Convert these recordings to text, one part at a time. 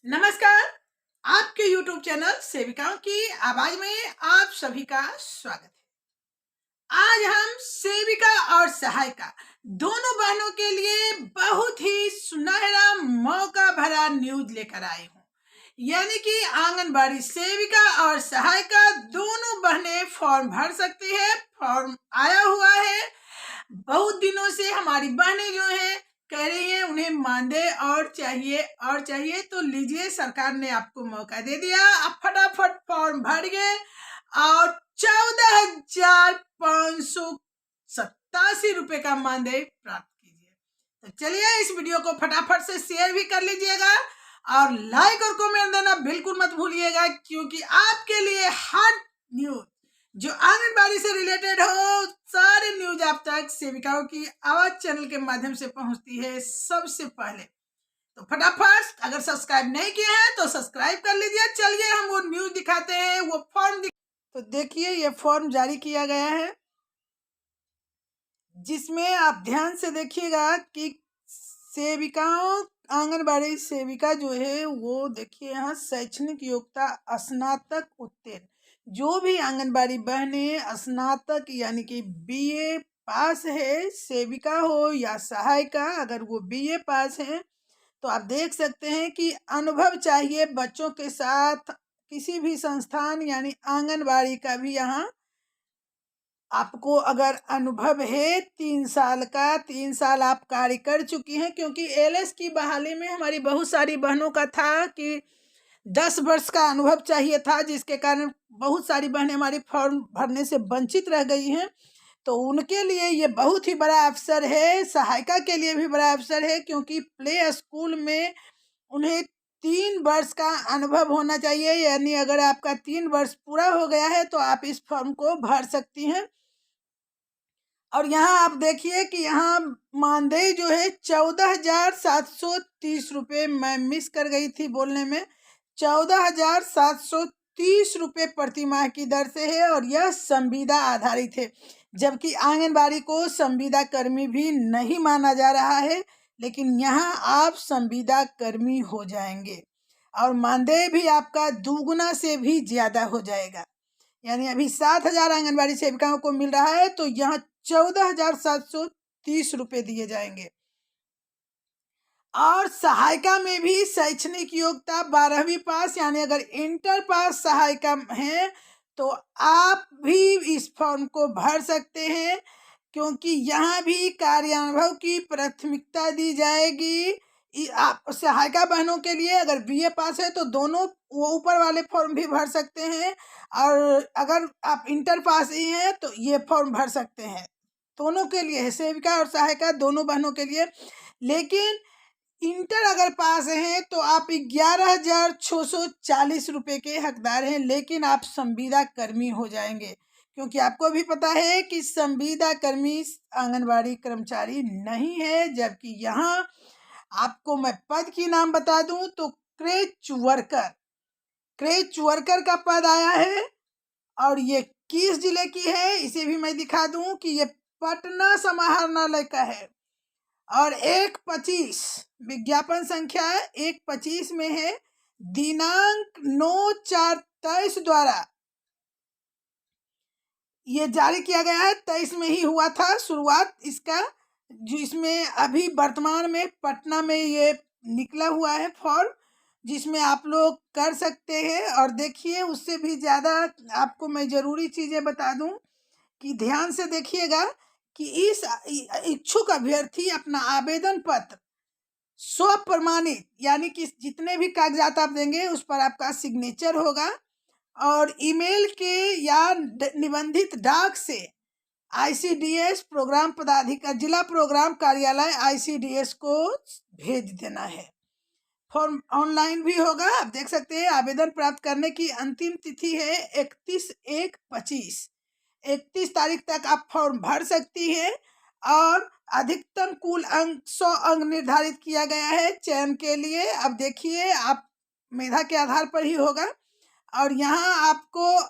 नमस्कार। आपके YouTube channel सेविकाओं की आवाज में आप सभी का स्वागत है। आज हम सेविका और सहायिका दोनों बहनों के लिए बहुत ही सुनहरा मौका भरा न्यूज लेकर आए हूँ। यानी कि आंगनबाड़ी सेविका और सहायिका दोनों बहनें फॉर्म भर सकती है। फॉर्म आया हुआ है। बहुत दिनों से हमारी बहनें जो हैं कह रही हैं उन्हें मानदेय और चाहिए तो लीजिए, सरकार ने आपको मौका दे दिया। आप फटाफट फॉर्म भरिए और 14,587 रुपए का मानदेय प्राप्त कीजिए। तो चलिए इस वीडियो को फटाफट से शेयर भी कर लीजिएगा और लाइक और कमेंट देना बिल्कुल मत भूलिएगा, क्योंकि आपके लिए हर न्यूज जो आंगनबाड़ी से रिलेटेड हो, सारे न्यूज आप तक सेविकाओं की आवाज चैनल के माध्यम से पहुंचती है सबसे पहले। तो फटाफट अगर सब्सक्राइब नहीं किया है तो सब्सक्राइब कर लीजिए। चलिए हम वो न्यूज दिखाते हैं, वो फॉर्म तो देखिए ये फॉर्म जारी किया गया है, जिसमें आप ध्यान से देखिएगा कि सेविकाओं आंगनबाड़ी सेविका जो है वो देखिए यहाँ शैक्षणिक योग्यता स्नातक उत्तीर्ण। जो भी आंगनबाड़ी बहनें स्नातक यानी कि बीए पास है, सेविका हो या सहायिका, अगर वो बीए पास है तो आप देख सकते हैं कि अनुभव चाहिए बच्चों के साथ किसी भी संस्थान यानी आंगनबाड़ी का भी यहाँ आपको अगर अनुभव है 3 साल का, 3 साल आप कार्य कर चुकी हैं, क्योंकि एलएस की बहाली में हमारी बहुत सारी बहनों का था कि 10 वर्ष का अनुभव चाहिए था, जिसके कारण बहुत सारी बहनें हमारी फॉर्म भरने से वंचित रह गई हैं। तो उनके लिए ये बहुत ही बड़ा अवसर है, सहायिका के लिए भी बड़ा अवसर है, क्योंकि प्ले स्कूल में उन्हें 3 वर्ष का अनुभव होना चाहिए। यानी अगर आपका 3 वर्ष पूरा हो गया है तो आप इस फॉर्म को भर सकती हैं। और यहाँ आप देखिए कि यहाँ मानदेय जो है 14,730 रुपये, मैं मिस कर गई थी बोलने में, 14,730 रुपये प्रति माह की दर से है और यह संविदा आधारित है। जबकि आंगनबाड़ी को संविदा कर्मी भी नहीं माना जा रहा है, लेकिन यहाँ आप संविदा कर्मी हो जाएंगे और मानदेय भी आपका दुगुना से भी ज्यादा हो जाएगा। यानी अभी 7,000 आंगनबाड़ी सेविकाओं को मिल रहा है, तो यहाँ 14,730 रुपये दिए जाएंगे। और सहायिका में भी शैक्षणिक योग्यता 12वीं पास, यानी अगर इंटर पास सहायिका है तो आप भी इस फॉर्म को भर सकते हैं, क्योंकि यहाँ भी कार्यानुभव की प्राथमिकता दी जाएगी। आप सहायिका बहनों के लिए अगर बीए पास है तो दोनों वो ऊपर वाले फॉर्म भी भर सकते हैं, और अगर आप इंटर पास ही हैं तो ये फॉर्म भर सकते हैं। दोनों के लिए है, सेविका और सहायिका दोनों बहनों के लिए। लेकिन इंटर अगर पास हैं तो आप 11,640 रुपये के हकदार हैं, लेकिन आप संविदा कर्मी हो जाएंगे, क्योंकि आपको भी पता है कि संविदा कर्मी आंगनबाड़ी कर्मचारी नहीं है। जबकि यहाँ आपको मैं पद की नाम बता दूं तो क्रेच वर्कर का पद आया है, और ये किस जिले की है इसे भी मैं दिखा दूं कि ये पटना समाहरणालय का है। और 1/25 विज्ञापन संख्या 1/25 में है, दिनांक 9/4/23 द्वारा ये जारी किया गया है। 23 में ही हुआ था शुरुआत इसका, जिसमें अभी वर्तमान में पटना में ये निकला हुआ है फॉर्म, जिसमें आप लोग कर सकते हैं। और देखिए उससे भी ज़्यादा आपको मैं ज़रूरी चीज़ें बता दूं कि ध्यान से देखिएगा कि इस इच्छुक अभ्यर्थी अपना आवेदन पत्र स्व प्रमाणित, यानी कि जितने भी कागजात आप देंगे उस पर आपका सिग्नेचर होगा, और ईमेल के या निबंधित डाक से आईसीडीएस प्रोग्राम पदाधिकारी, जिला प्रोग्राम कार्यालय आईसीडीएस को भेज देना है। फॉर्म ऑनलाइन भी होगा, आप देख सकते हैं। आवेदन प्राप्त करने की अंतिम तिथि है 31/1/25। 31 तारीख तक आप फॉर्म भर सकती हैं, और अधिकतम कुल अंक 100 अंक निर्धारित किया गया है चयन के लिए। अब देखिए आप मेधा के आधार पर ही होगा, और यहाँ आपको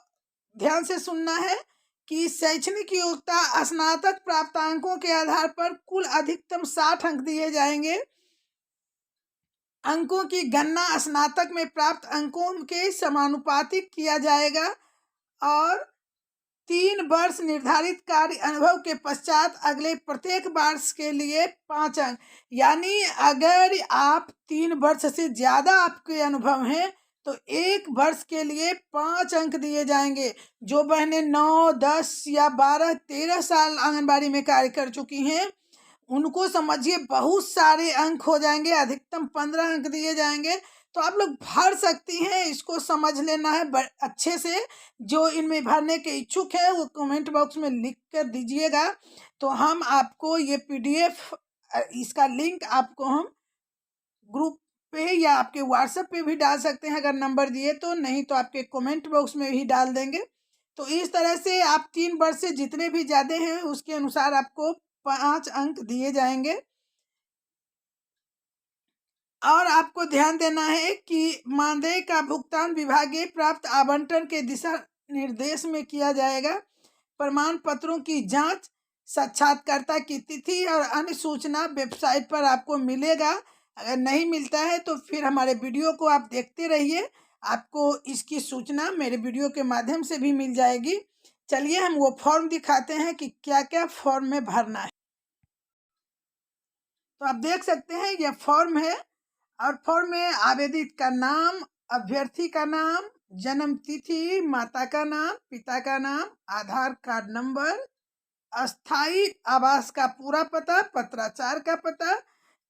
ध्यान से सुनना है कि शैक्षणिक योग्यता स्नातक प्राप्तांकों के आधार पर कुल अधिकतम 60 अंक दिए जाएंगे। अंकों की गणना स्नातक में प्राप्त अंकों के समानुपातिक किया जाएगा और 3 वर्ष निर्धारित कार्य अनुभव के पश्चात अगले प्रत्येक वर्ष के लिए 5 अंक। यानी अगर आप 3 वर्ष से ज्यादा आपके अनुभव हैं तो 1 वर्ष के लिए 5 अंक दिए जाएंगे। जो बहनें 9, 10 या 12, 13 साल आंगनबाड़ी में कार्य कर चुकी हैं उनको समझिए बहुत सारे अंक हो जाएंगे, अधिकतम 15 अंक दिए जाएंगे। तो आप लोग भर सकती हैं, इसको समझ लेना है अच्छे से। जो इनमें भरने के इच्छुक है वो कमेंट बॉक्स में लिख कर दीजिएगा, तो हम आपको ये PDF इसका लिंक आपको हम ग्रुप पे या आपके व्हाट्सएप पे भी डाल सकते हैं अगर नंबर दिए तो, नहीं तो आपके कमेंट बॉक्स में भी डाल देंगे। तो इस तरह से आप 3 वर्ष से जितने भी ज़्यादा हैं उसके अनुसार आपको 5 अंक दिए जाएंगे। और आपको ध्यान देना है कि मानदेय का भुगतान विभागीय प्राप्त आवंटन के दिशा निर्देश में किया जाएगा। प्रमाण पत्रों की जांच, साक्षात्कारता की तिथि और अन्य सूचना वेबसाइट पर आपको मिलेगा। अगर नहीं मिलता है तो फिर हमारे वीडियो को आप देखते रहिए, आपको इसकी सूचना मेरे वीडियो के माध्यम से भी मिल जाएगी। चलिए हम वो फॉर्म दिखाते हैं कि क्या क्या फॉर्म में भरना है। तो आप देख सकते हैं यह फॉर्म है और फॉर्म में आवेदित का नाम, अभ्यर्थी का नाम, जन्म तिथि, माता का नाम, पिता का नाम, आधार कार्ड नंबर, अस्थाई आवास का पूरा पता, पत्राचार का पता,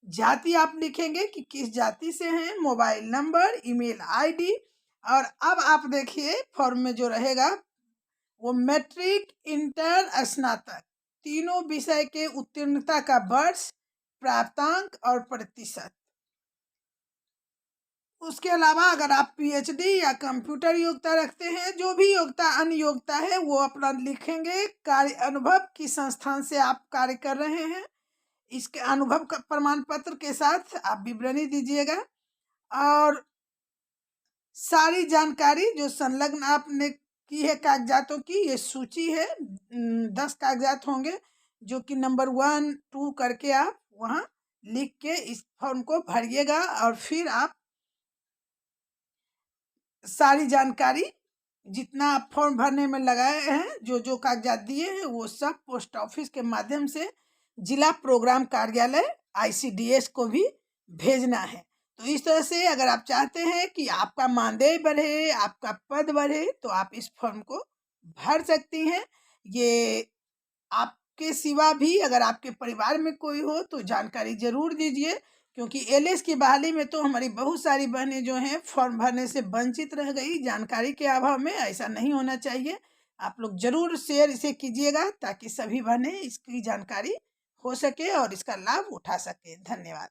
जाति आप लिखेंगे कि किस जाति से हैं, मोबाइल नंबर, ईमेल आईडी। और अब आप देखिए फॉर्म में जो रहेगा वो मैट्रिक, इंटर, स्नातक तीनों विषय के उत्तीर्णता का वर्ष, प्राप्तांक और प्रतिशत। उसके अलावा अगर आप PhD या कंप्यूटर योग्यता रखते हैं, जो भी योग्यता अन्य योग्यता है वो अपना लिखेंगे। कार्य अनुभव किस संस्थान से आप कार्य कर रहे हैं, इसके अनुभव का प्रमाण पत्र के साथ आप विवरणी दीजिएगा। और सारी जानकारी जो संलग्न आपने की है कागजातों की, ये सूची है। 10 कागजात होंगे जो कि नंबर 1, 2 करके आप वहाँ लिख के इस फॉर्म को भरिएगा। और फिर आप सारी जानकारी जितना आप फॉर्म भरने में लगाए हैं, जो जो कागजात दिए हैं वो सब पोस्ट ऑफिस के माध्यम से जिला प्रोग्राम कार्यालय ICDS को भी भेजना है। तो इस तरह से अगर आप चाहते हैं कि आपका मानदेय बढ़े, आपका पद बढ़े, तो आप इस फॉर्म को भर सकती हैं। ये आपके सिवा भी अगर आपके परिवार में कोई हो तो जानकारी जरूर दीजिए, क्योंकि LS की बहाली में तो हमारी बहुत सारी बहनें जो हैं फॉर्म भरने से वंचित रह गई जानकारी के अभाव में। ऐसा नहीं होना चाहिए। आप लोग जरूर शेयर इसे कीजिएगा ताकि सभी बहनें इसकी जानकारी हो सके और इसका लाभ उठा सके। धन्यवाद।